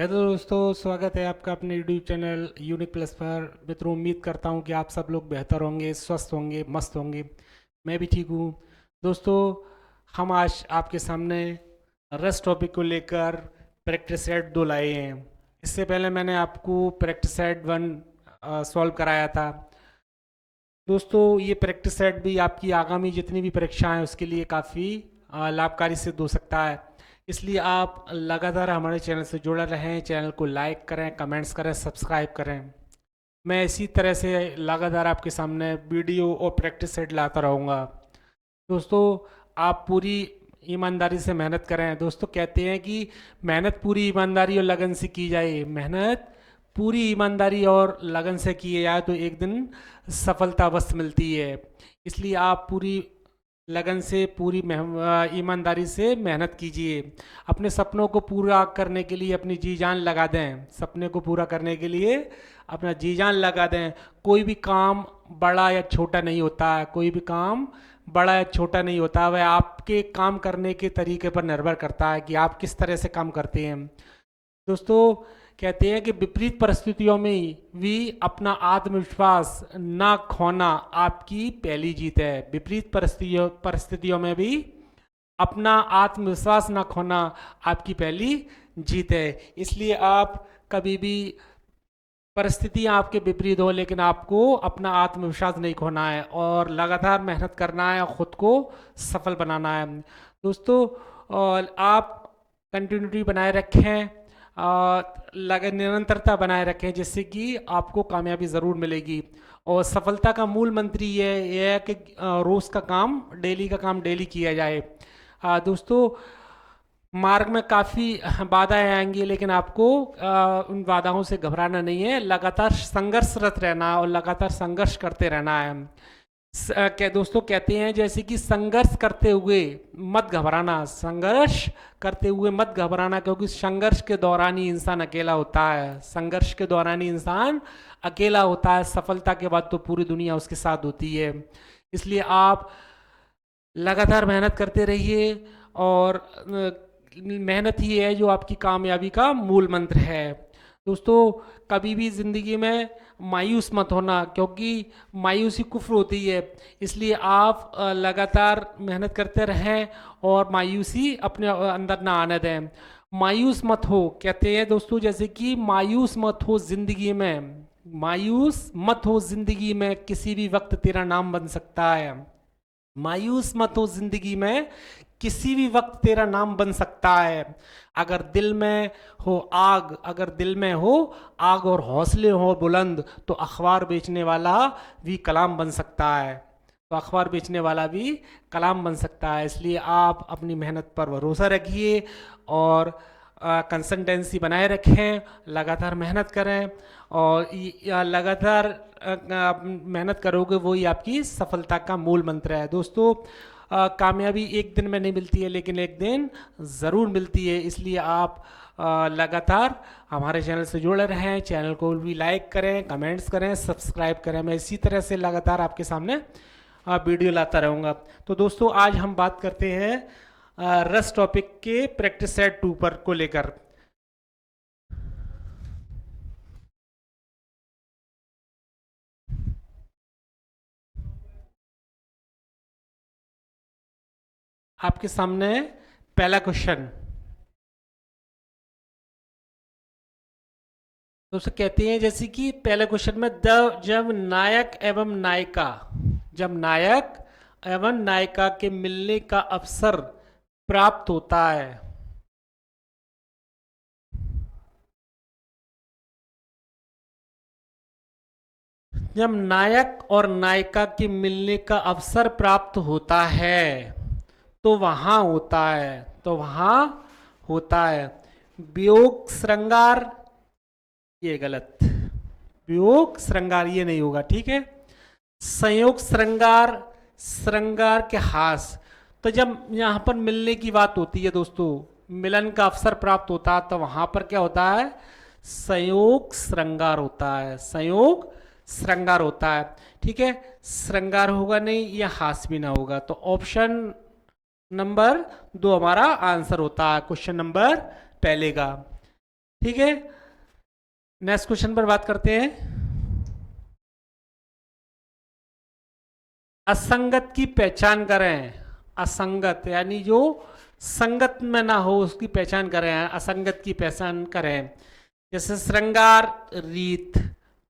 Hello दोस्तों, स्वागत है आपका अपने यूट्यूब चैनल यूनिक प्लस पर। मित्रों, उम्मीद करता हूँ कि आप सब लोग बेहतर होंगे, स्वस्थ होंगे, मस्त होंगे। मैं भी ठीक हूँ। दोस्तों, हम आज आपके सामने रस टॉपिक को लेकर प्रैक्टिस सेट 2 लाए हैं। इससे पहले मैंने आपको प्रैक्टिस सेट 1 सॉल्व कराया था। दोस्तों, ये प्रैक्टिस सेट भी आपकी आगामी जितनी भी परीक्षाएं हैं उसके लिए काफ़ी लाभकारी सिद्ध हो सकता है। इसलिए आप लगातार हमारे चैनल से जुड़े रहें, चैनल को लाइक करें, कमेंट्स करें, सब्सक्राइब करें। मैं इसी तरह से लगातार आपके सामने वीडियो और प्रैक्टिस सेट लाता रहूँगा। दोस्तों, आप पूरी ईमानदारी से मेहनत करें। दोस्तों, कहते हैं कि मेहनत पूरी ईमानदारी और लगन से की जाए। मेहनत पूरी ईमानदारी और लगन से की जाए तो एक दिन सफलता अवश्य मिलती है। इसलिए आप पूरी लगन से, पूरी ईमानदारी से मेहनत कीजिए। अपने सपनों को पूरा करने के लिए अपनी जी जान लगा दें। सपने को पूरा करने के लिए अपना जी जान लगा दें। कोई भी काम बड़ा या छोटा नहीं होता है। कोई भी काम बड़ा या छोटा नहीं होता। वह आपके काम करने के तरीके पर निर्भर करता है कि आप किस तरह से काम करते हैं। दोस्तों, कहते हैं कि विपरीत परिस्थितियों में भी अपना आत्मविश्वास ना खोना आपकी पहली जीत है। विपरीत परिस्थितियों में भी अपना आत्मविश्वास ना खोना आपकी पहली जीत है। इसलिए आप कभी भी, परिस्थितियाँ आपके विपरीत हो लेकिन आपको अपना आत्मविश्वास नहीं खोना है और लगातार मेहनत करना है और ख़ुद को सफल बनाना है। दोस्तों, आप कंटिन्यूटी बनाए रखें, निरंतरता बनाए रखें, जिससे कि आपको कामयाबी ज़रूर मिलेगी। और सफलता का मूल मंत्र ये है कि रोज़ का काम, डेली का काम डेली किया जाए। दोस्तों, मार्ग में काफ़ी बाधाएं आएंगी लेकिन आपको उन बाधाओं से घबराना नहीं है। लगातार संघर्षरत रहना और लगातार संघर्ष करते रहना है। क्या दोस्तों, कहते हैं जैसे कि संघर्ष करते हुए मत घबराना। संघर्ष करते हुए मत घबराना, क्योंकि संघर्ष के दौरान ही इंसान अकेला होता है। संघर्ष के दौरान ही इंसान अकेला होता है। सफलता के बाद तो पूरी दुनिया उसके साथ होती है। इसलिए आप लगातार मेहनत करते रहिए और मेहनत ही है जो आपकी कामयाबी का मूल मंत्र है। दोस्तों, कभी भी ज़िंदगी में मायूस मत होना, क्योंकि मायूसी कुफ्र होती है। इसलिए आप लगातार मेहनत करते रहें और मायूसी अपने अंदर ना आने दें। मायूस मत हो, कहते हैं दोस्तों, जैसे कि मायूस मत हो ज़िंदगी में। मायूस मत हो ज़िंदगी में, किसी भी वक्त तेरा नाम बन सकता है। मायूस मत हो जिंदगी में, किसी भी वक्त तेरा नाम बन सकता है। अगर दिल में हो आग, अगर दिल में हो आग और हौसले हो बुलंद, तो अखबार बेचने वाला भी कलाम बन सकता है। तो अखबार बेचने वाला भी कलाम बन सकता है। इसलिए आप अपनी मेहनत पर भरोसा रखिए और कंसिस्टेंसी बनाए रखें। लगातार मेहनत करें और लगातार मेहनत करोगे, वही आपकी सफलता का मूल मंत्र है। दोस्तों, कामयाबी एक दिन में नहीं मिलती है लेकिन एक दिन ज़रूर मिलती है। इसलिए आप लगातार हमारे चैनल से जुड़े रहें। चैनल को भी लाइक करें, कमेंट्स करें, सब्सक्राइब करें। मैं इसी तरह से लगातार आपके सामने वीडियो लाता रहूँगा। तो दोस्तों, आज हम बात करते हैं रस टॉपिक के प्रैक्टिस सेट 2 पर को लेकर। आपके सामने पहला क्वेश्चन। दोस्तों, कहते हैं जैसे कि पहले क्वेश्चन में जब नायक एवं नायिका, जब नायक एवं नायिका के मिलने का अवसर प्राप्त होता है, जब नायक और नायिका के मिलने का अवसर प्राप्त होता है तो वहां होता है, तो वहां होता है वियोग श्रृंगार। ये गलत, वियोग श्रृंगार ये नहीं होगा, ठीक है। संयोग श्रृंगार, श्रृंगार के हास। तो जब यहाँ पर मिलने की बात होती है दोस्तों, मिलन का अवसर प्राप्त होता है, तो वहां पर क्या होता है? संयोग श्रृंगार होता है। संयोग श्रृंगार होता है, ठीक है। श्रृंगार होगा नहीं या हास भी ना होगा, तो ऑप्शन नंबर 2 हमारा आंसर होता है, क्वेश्चन नंबर पहले का। ठीक है, नेक्स्ट क्वेश्चन पर बात करते हैं। असंगत की पहचान करें। असंगत यानी जो संगत में ना हो उसकी पहचान करें, असंगत की पहचान करें। जैसे श्रृंगार रीत,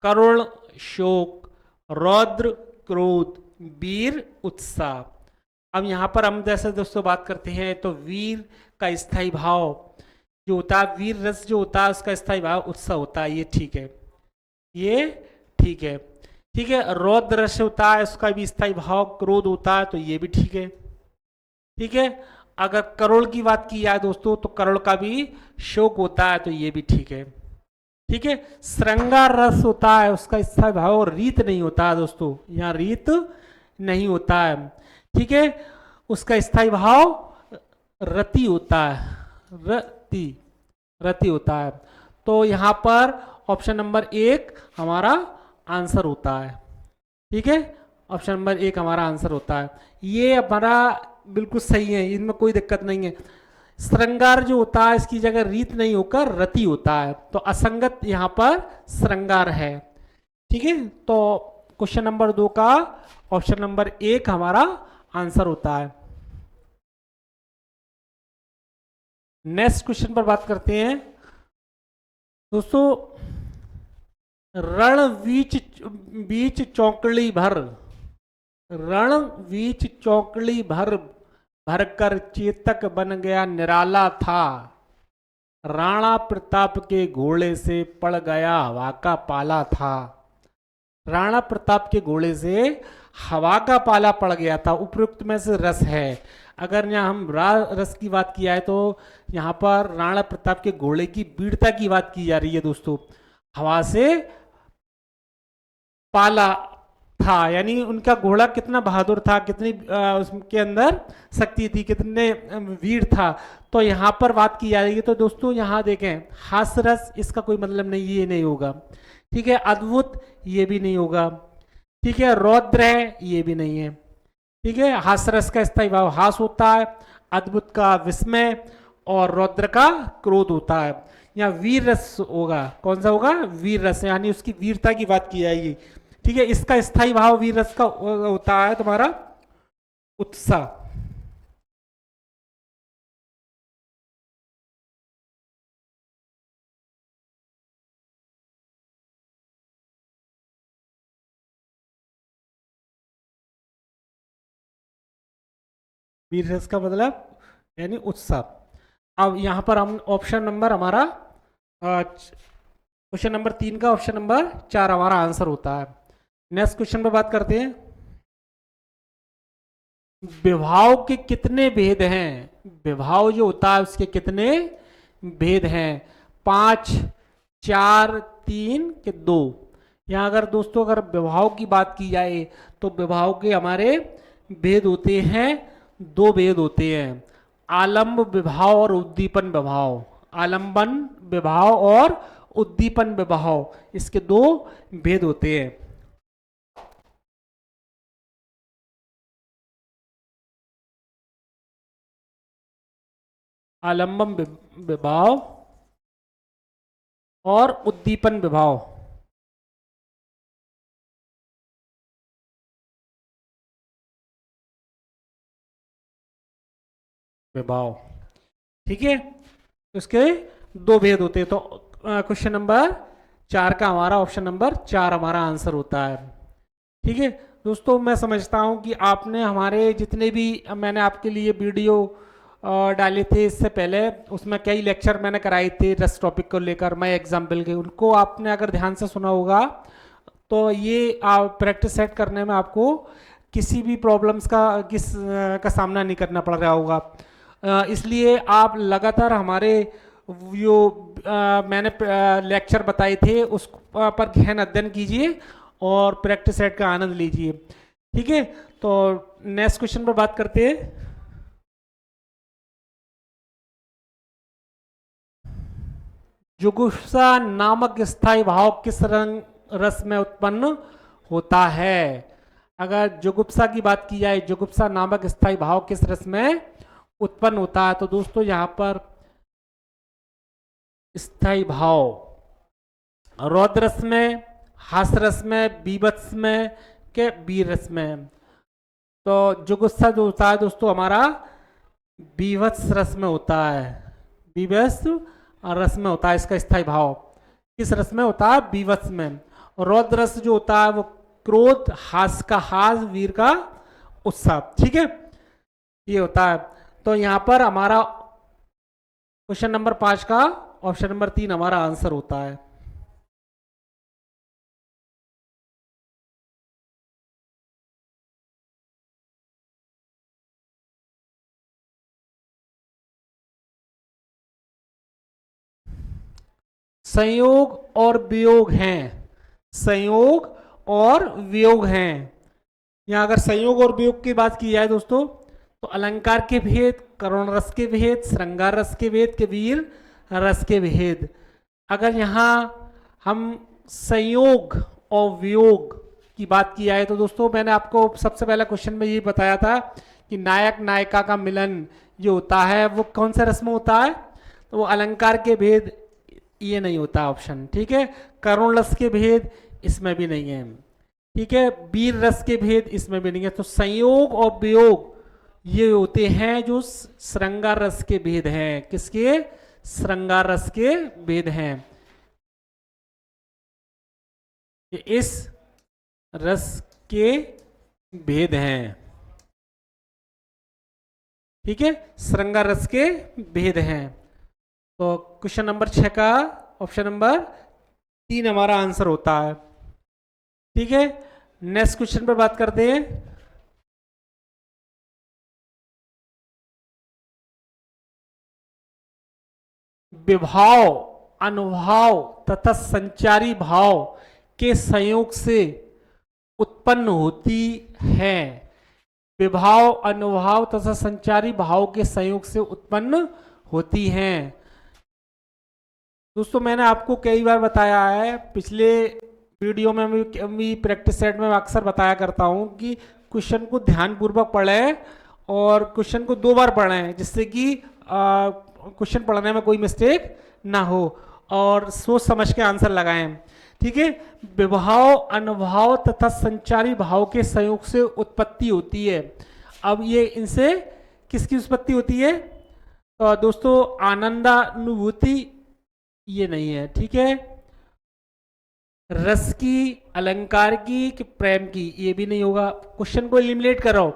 करुण शोक, रौद्र क्रोध, वीर उत्साह। अब यहाँ पर हम जैसे दोस्तों बात करते हैं तो वीर का स्थायी भाव जो होता है, वीर रस जो होता है उसका स्थायी भाव उत्साह होता है, ये ठीक है, ये ठीक है। ठीक है, रौद्र रस होता है उसका भी स्थायी भाव क्रोध होता है, तो ये भी ठीक है। ठीक है, अगर करुण की बात की जाए दोस्तों तो करुण का भी शोक होता है, तो ये भी ठीक है। ठीक है, श्रृंगार रस होता है उसका स्थायी भाव और रीत नहीं होता है दोस्तों, यहाँ रीत नहीं होता है। ठीक है, उसका स्थायी भाव रति होता है, रति, रति होता है। तो यहाँ पर ऑप्शन नंबर 1 हमारा आंसर होता है। ठीक है, ऑप्शन नंबर 1 हमारा आंसर होता है, ये हमारा बिल्कुल सही है, इनमें कोई दिक्कत नहीं है। श्रृंगार जो होता है इसकी जगह रीत नहीं होकर रति होता है, तो असंगत यहाँ पर श्रृंगार है। ठीक है, तो क्वेश्चन नंबर 2 का ऑप्शन नंबर 1 हमारा आंसर होता है। नेक्स्ट क्वेश्चन पर बात करते हैं दोस्तों। रण बीच बीच चौकड़ी भर, रण बीच चौकड़ी भर भरकर चेतक बन गया निराला था, राणा प्रताप के घोड़े से पड़ गया हवा का पाला था। राणा प्रताप के घोड़े से हवा का पाला पड़ गया था, उपयुक्त में से रस है। अगर यहाँ हम रस की बात किया है तो यहाँ पर राणा प्रताप के घोड़े की वीरता की बात की जा रही है दोस्तों। हवा से पाला था यानी उनका घोड़ा कितना बहादुर था, कितनी उसके अंदर शक्ति थी, कितने वीर था। तो यहाँ पर बात की जा रही है, तो दोस्तों यहाँ देखें हास्य रस, इसका कोई मतलब नहीं, ये नहीं होगा। ठीक है, अद्भुत ये भी नहीं होगा। ठीक है, रौद्र है ये भी नहीं है। ठीक है, हास्य रस का स्थायी भाव हास होता है, अद्भुत का विस्मय और रौद्र का क्रोध होता है। यहाँ वीर रस होगा, कौन सा होगा, वीर रस, यानी उसकी वीरता की बात की जाएगी। ठीक है, इसका स्थायी भाव वीर रस का होता है तुम्हारा उत्साह। वीर रस का मतलब यानी उत्साह। अब यहां पर हम ऑप्शन नंबर हमारा क्वेश्चन नंबर 3 का ऑप्शन नंबर 4 हमारा आंसर होता है। नेक्स्ट क्वेश्चन पर बात करते हैं। विभाव के कितने भेद हैं, विभाव जो होता है उसके कितने भेद हैं, 5, 4, 3 के 2। यहाँ अगर दोस्तों अगर विभाव की बात की जाए तो विभाव के हमारे भेद होते हैं, 2 भेद होते हैं, आलम्ब विभाव और उद्दीपन विभाव। आलम्बन विभाव और उद्दीपन विभाव, इसके 2 भेद होते हैं। आलम्बन विभाव और उद्दीपन विभाव। विभाव, ठीक है, उसके 2 भेद होते हैं। तो क्वेश्चन नंबर 4 का हमारा ऑप्शन नंबर 4 हमारा आंसर होता है। ठीक है दोस्तों, मैं समझता हूं कि आपने हमारे जितने भी मैंने आपके लिए वीडियो डाले थे इससे पहले, उसमें कई लेक्चर मैंने कराए थे रस टॉपिक को लेकर, मैं एग्जाम्पल के, उनको आपने अगर ध्यान से सुना होगा तो ये प्रैक्टिस सेट करने में आपको किसी भी प्रॉब्लम्स का सामना नहीं करना पड़ रहा होगा। इसलिए आप लगातार हमारे जो मैंने लेक्चर बताए थे उस पर गहन अध्ययन कीजिए और प्रैक्टिस सेट का आनंद लीजिए। ठीक है, तो नेक्स्ट क्वेश्चन पर बात करते हैं। जुगुप्सा नामक स्थायी भाव किस रंग रस में उत्पन्न होता है। अगर जुगुप्सा की बात की जाए, जुगुप्सा नामक स्थायी भाव किस रस में उत्पन्न होता है, तो दोस्तों यहाँ पर स्थाई भाव, रौद्र रस में, हास रस में, बीभत्स में, के वीर रस में। तो जो गुस्सा जो होता है दोस्तों हमारा बीभत्स रस में होता है, बीभत्स रस में होता है इसका स्थाई भाव। किस रस में होता है? बीभत्स में। और रौद्र रस जो होता है वो क्रोध, हास का हास, वीर का उत्साह। ठीक है, ये होता है। तो यहां पर हमारा क्वेश्चन नंबर 5 का ऑप्शन नंबर 3 हमारा आंसर होता है। संयोग और वियोग हैं, संयोग और वियोग हैं। यहां अगर संयोग और वियोग की बात की जाए दोस्तों, तो अलंकार के भेद, करुण रस के भेद, श्रृंगार रस के भेद, के वीर रस के भेद। अगर यहां हम संयोग और वियोग की बात की जाए तो दोस्तों मैंने आपको सबसे पहला क्वेश्चन में ये बताया था कि नायक नायिका का मिलन जो होता है वो कौन सा रस में होता है? तो वो अलंकार के भेद, ये नहीं होता ऑप्शन। ठीक है, करुण रस के भेद इसमें भी नहीं है। ठीक है, वीर रस के भेद इसमें भी नहीं है। तो संयोग और वियोग ये होते हैं जो श्रृंगार रस के भेद हैं। किसके? श्रृंगार रस के भेद हैं। इस रस के भेद हैं। ठीक है, श्रृंगार रस के भेद हैं। तो क्वेश्चन नंबर 6 का ऑप्शन नंबर 3 हमारा आंसर होता है। ठीक है, नेक्स्ट क्वेश्चन पर बात करते हैं। विभाव, अनुभाव तथा संचारी भाव के संयोग से उत्पन्न होती है। विभाव, अनुभाव तथा संचारी भाव के संयोग से उत्पन्न होती हैं। दोस्तों मैंने आपको कई बार बताया है, पिछले वीडियो में भी प्रैक्टिस सेट में अक्सर बताया करता हूं कि क्वेश्चन को ध्यानपूर्वक पढ़ें और क्वेश्चन को 2 बार पढ़ें, जिससे कि क्वेश्चन पढ़ने में कोई मिस्टेक ना हो और सोच समझ के आंसर लगाएं। ठीक है, विभाव, अनुभाव तथा संचारी भाव के संयोग से उत्पत्ति होती है। अब ये इनसे किसकी उत्पत्ति होती है? तो दोस्तों आनंदानुभूति ये नहीं है। ठीक है, रस की, अलंकार की, कि प्रेम की, ये भी नहीं होगा। क्वेश्चन को एलिमिनेट करो,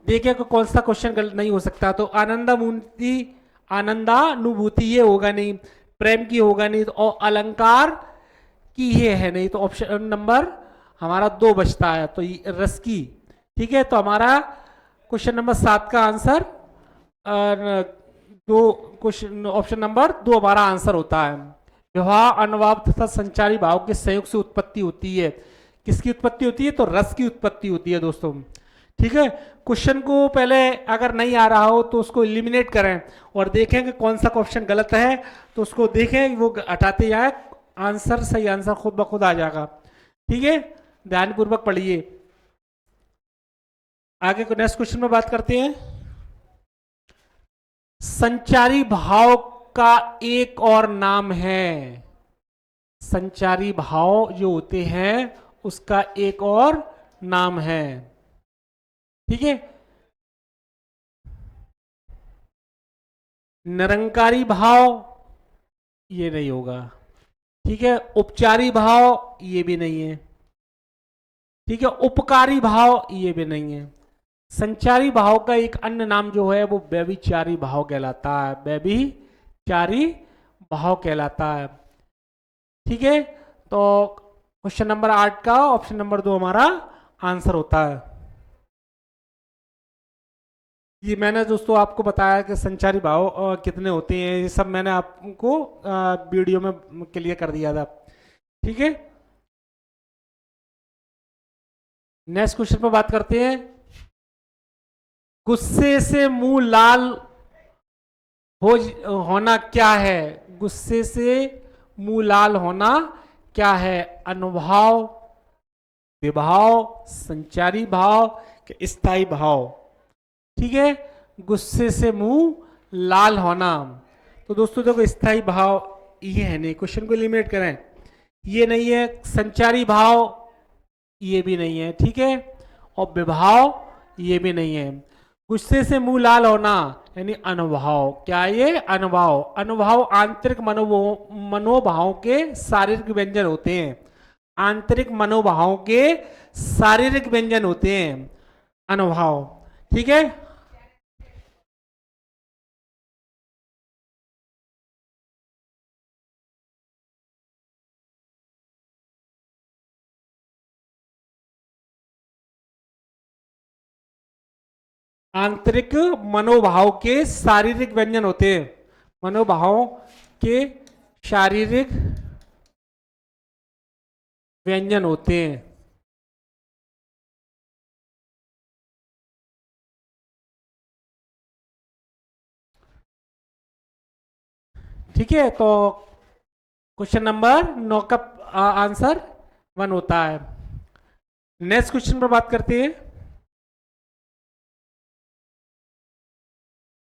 देखिए कौन सा क्वेश्चन गलत नहीं हो सकता। तो आनंदानुभूति, आनंदानुभूति ये होगा नहीं, प्रेम की होगा नहीं, तो और अलंकार की ये है नहीं। तो ऑप्शन नंबर हमारा 2 बचता है, तो रस की। ठीक है, तो हमारा क्वेश्चन नंबर 7 का आंसर 2, क्वेश्चन ऑप्शन नंबर 2 हमारा आंसर होता है। विवाह, अनुभाव तथा संचारी भाव के संयोग से उत्पत्ति होती है। किसकी उत्पत्ति होती है? तो रस की उत्पत्ति होती है दोस्तों। ठीक है, क्वेश्चन को पहले अगर नहीं आ रहा हो तो उसको एलिमिनेट करें और देखें कि कौन सा क्वेश्चन गलत है, तो उसको देखें, वो हटाते जाए, आंसर सही आंसर खुद ब खुद आ जाएगा। ठीक है, ध्यानपूर्वक पढ़िए। आगे को नेक्स्ट क्वेश्चन में बात करते हैं। संचारी भाव का एक और नाम है। संचारी भाव जो होते हैं उसका एक और नाम है। ठीक है, निरंकारी भाव ये नहीं होगा। ठीक है, उपचारी भाव ये भी नहीं है। ठीक है, उपकारी भाव ये भी नहीं है। संचारी भाव का एक अन्य नाम जो है वो व्यभिचारी भाव कहलाता है। व्यभिचारी भाव कहलाता है। ठीक है, तो क्वेश्चन नंबर 8 का ऑप्शन नंबर 2 हमारा आंसर होता है। ये मैंने दोस्तों आपको बताया कि संचारी भाव कितने होते हैं, ये सब मैंने आपको वीडियो में क्लियर कर दिया था। ठीक है, नेक्स्ट क्वेश्चन पर बात करते हैं। गुस्से से मुंह लाल होना क्या है? गुस्से से मुंह लाल होना क्या है? अनुभाव, विभाव, संचारी भाव, स्थायी भाव। ठीक है, गुस्से से मुंह लाल होना। तो दोस्तों देखो स्थायी भाव ये है नहीं, क्वेश्चन को एलिमिनेट करें, ये नहीं है, संचारी भाव ये भी नहीं है, ठीक है, और विभाव ये भी नहीं है। गुस्से से मुंह लाल होना यानी अनुभाव, क्या ये अनुभाव, अनुभाव आंतरिक मनोभाव के शारीरिक व्यंजन होते हैं, आंतरिक मनोभाव के शारीरिक व्यंजन होते हैं अनुभाव, ठीक है। आंतरिक मनोभाव के शारीरिक व्यंजन होते हैं, मनोभाव के शारीरिक व्यंजन होते हैं। ठीक है, तो क्वेश्चन नंबर 9 का आंसर 1 होता है। नेक्स्ट क्वेश्चन पर बात करते हैं।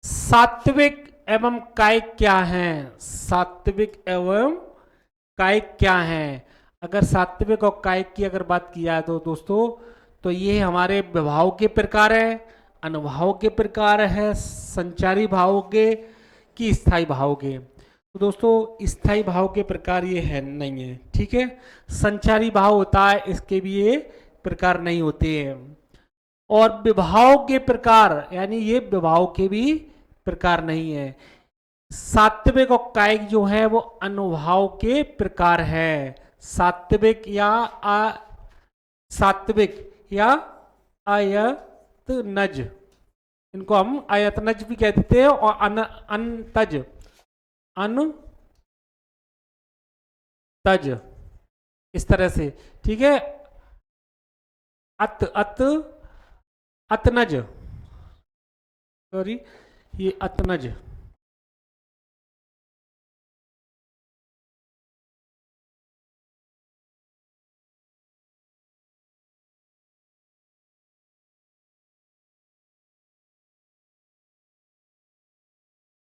सात्विक एवं कायिक क्या है, सात्विक एवं कायिक क्या है। अगर सात्विक और कायिक की अगर बात की जाए तो दोस्तों, तो ये हमारे विभाव के प्रकार है, अनुभाव के प्रकार है, संचारी भाव के कि स्थायी भाव के। तो दोस्तों स्थायी भाव के प्रकार ये है नहीं है, ठीक है, संचारी भाव होता है, इसके भी ये प्रकार नहीं होते हैं। और विभाव के प्रकार यानी ये विभाव के भी प्रकार नहीं है। सात्विक और कायिक जो है वो अनुभाव के प्रकार है, सात्विक या सात्विक या अयतनज, इनको हम अयतनज भी कह देते हैं, और अनतज, तज, इस तरह से, ठीक है। अतनज, सॉरी, ये अतनज,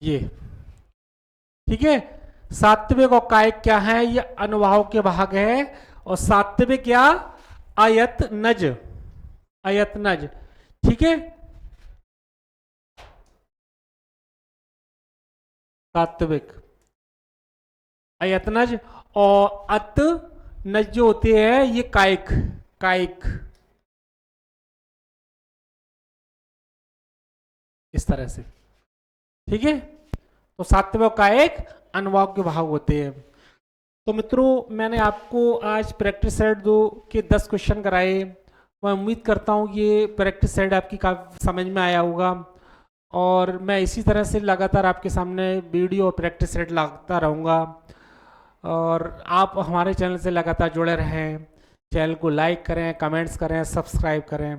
ये, ठीक है। सात्विक और कायिक क्या है, ये अनुभाव के भाग है, और सात्विक या अयतनज, अयतनज, ठीक है। सात्विक, अयतनज, और अतनज जो होते हैं ये कायिक, कायिक, इस तरह से, ठीक है। तो सात्विक का एक अनुभाव के भाग होते हैं। तो मित्रों, मैंने आपको आज प्रैक्टिस सेट 2 के 10 क्वेश्चन कराए। मैं उम्मीद करता हूँ ये प्रैक्टिस सेट आपकी काफ़ी समझ में आया होगा, और मैं इसी तरह से लगातार आपके सामने वीडियो और प्रैक्टिस सेट लाता रहूँगा, और आप हमारे चैनल से लगातार जुड़े रहें। चैनल को लाइक करें, कमेंट्स करें, सब्सक्राइब करें।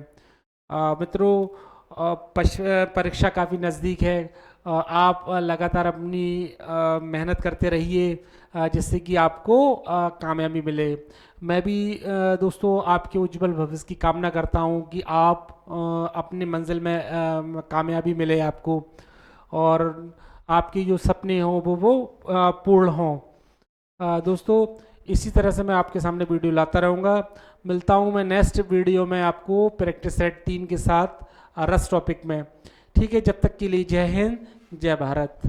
मित्रों, परीक्षा काफ़ी नज़दीक है, आप लगातार अपनी मेहनत करते रहिए, जिससे कि आपको कामयाबी मिले। मैं भी दोस्तों आपके उज्जवल भविष्य की कामना करता हूं कि आप अपनी मंजिल में कामयाबी मिले आपको, और आपके जो सपने हों वो पूर्ण हों। दोस्तों, इसी तरह से मैं आपके सामने वीडियो लाता रहूँगा। मिलता हूँ मैं नेक्स्ट वीडियो में आपको प्रैक्टिस सेट 3 के साथ रस टॉपिक में, ठीक है। जब तक के लिए जय हिंद, जय भारत।